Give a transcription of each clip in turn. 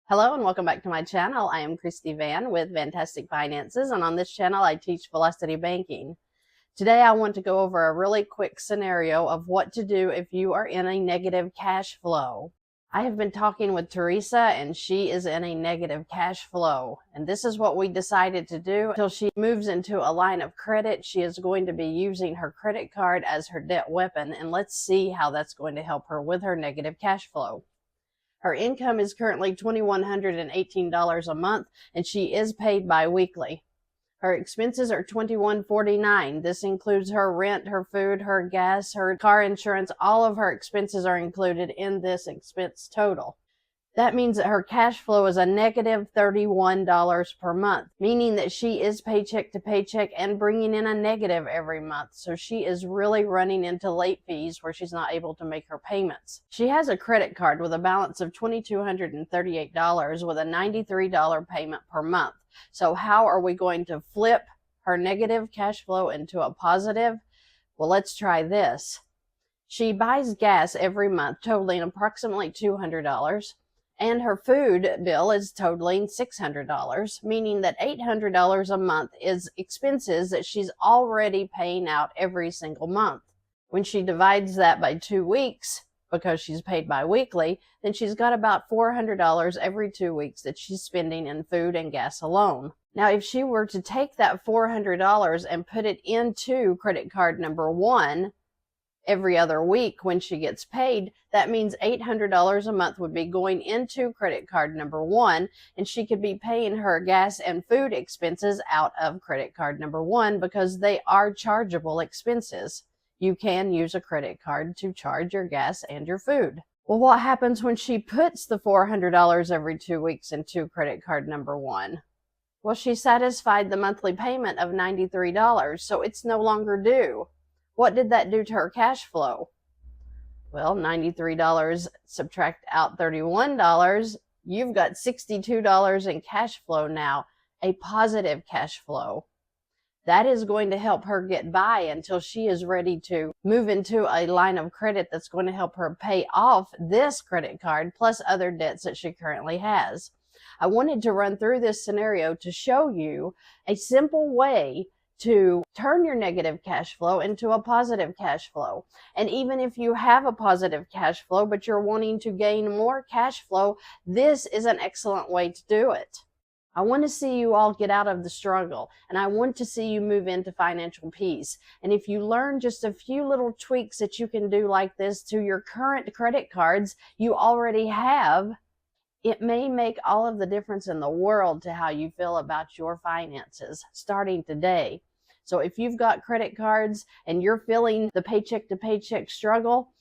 Hello and welcome back to my channel. I am Christy Vann with Fantastic Finances, and on this channel I teach velocity banking. Today I want to go over a really quick scenario of what to do if you are in a negative cash flow. I have been talking with Teresa and she is in a negative cash flow, and this is what we decided to do until she moves into a line of credit. She is going to be using her credit card as her debt weapon, and let's see how that's going to help her with her negative cash flow. Her income is currently $2,118 a month, and she is paid bi-weekly. Her expenses are $2,149. This includes her rent, her food, her gas, her car insurance. All of her expenses are included in this expense total. That means that her cash flow is a negative $31 per month, meaning that she is paycheck to paycheck and bringing in a negative every month. So she is really running into late fees where she's not able to make her payments. She has a credit card with a balance of $2,238 with a $93 payment per month. So how are we going to flip her negative cash flow into a positive? Well, let's try this. She buys gas every month totaling approximately $200. And her food bill is totaling $600, meaning that $800 a month is expenses that she's already paying out every single month. When she divides that by 2 weeks, because she's paid bi-weekly, then she's got about $400 every 2 weeks that she's spending in food and gas alone. Now, if she were to take that $400 and put it into credit card number 1, every other week when she gets paid, that means $800 a month would be going into credit card number 1, and she could be paying her gas and food expenses out of credit card number 1 because they are chargeable expenses. You can use a credit card to charge your gas and your food. Well, what happens when she puts the $400 every 2 weeks into credit card number 1? Well, she satisfied the monthly payment of $93, so it's no longer due. What did that do to her cash flow? Well, $93 subtract out $31, you've got $62 in cash flow now, a positive cash flow. That is going to help her get by until she is ready to move into a line of credit that's going to help her pay off this credit card plus other debts that she currently has. I wanted to run through this scenario to show you a simple way to turn your negative cash flow into a positive cash flow. And even if you have a positive cash flow, but you're wanting to gain more cash flow, this is an excellent way to do it. I want to see you all get out of the struggle, and I want to see you move into financial peace. And if you learn just a few little tweaks that you can do like this to your current credit cards you already have, it may make all of the difference in the world to how you feel about your finances starting today. So if you've got credit cards and you're feeling the paycheck to paycheck struggle,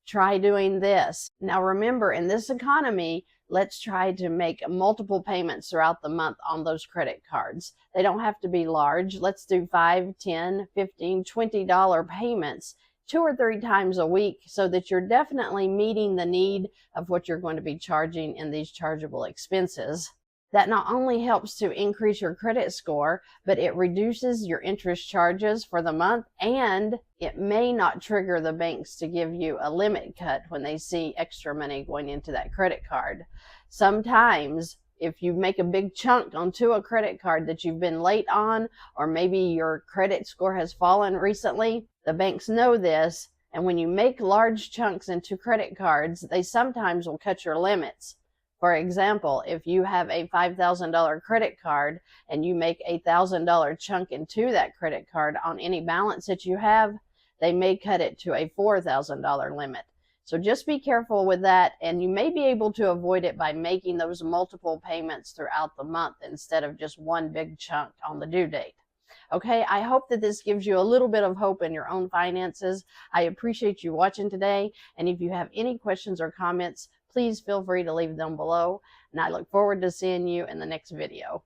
try doing this. Now remember, in this economy, let's try to make multiple payments throughout the month on those credit cards. They don't have to be large. Let's do $5, $10, $15, $20 payments 2 or 3 times a week so that you're definitely meeting the need of what you're going to be charging in these chargeable expenses. That not only helps to increase your credit score, but it reduces your interest charges for the month, and it may not trigger the banks to give you a limit cut when they see extra money going into that credit card. Sometimes, if you make a big chunk onto a credit card that you've been late on, or maybe your credit score has fallen recently, the banks know this, and when you make large chunks into credit cards, they sometimes will cut your limits. For example, if you have a $5,000 credit card and you make a $1,000 chunk into that credit card on any balance that you have, they may cut it to a $4,000 limit. So just be careful with that, and you may be able to avoid it by making those multiple payments throughout the month instead of just one big chunk on the due date. Okay, I hope that this gives you a little bit of hope in your own finances. I appreciate you watching today, and if you have any questions or comments, please feel free to leave them below, and I look forward to seeing you in the next video.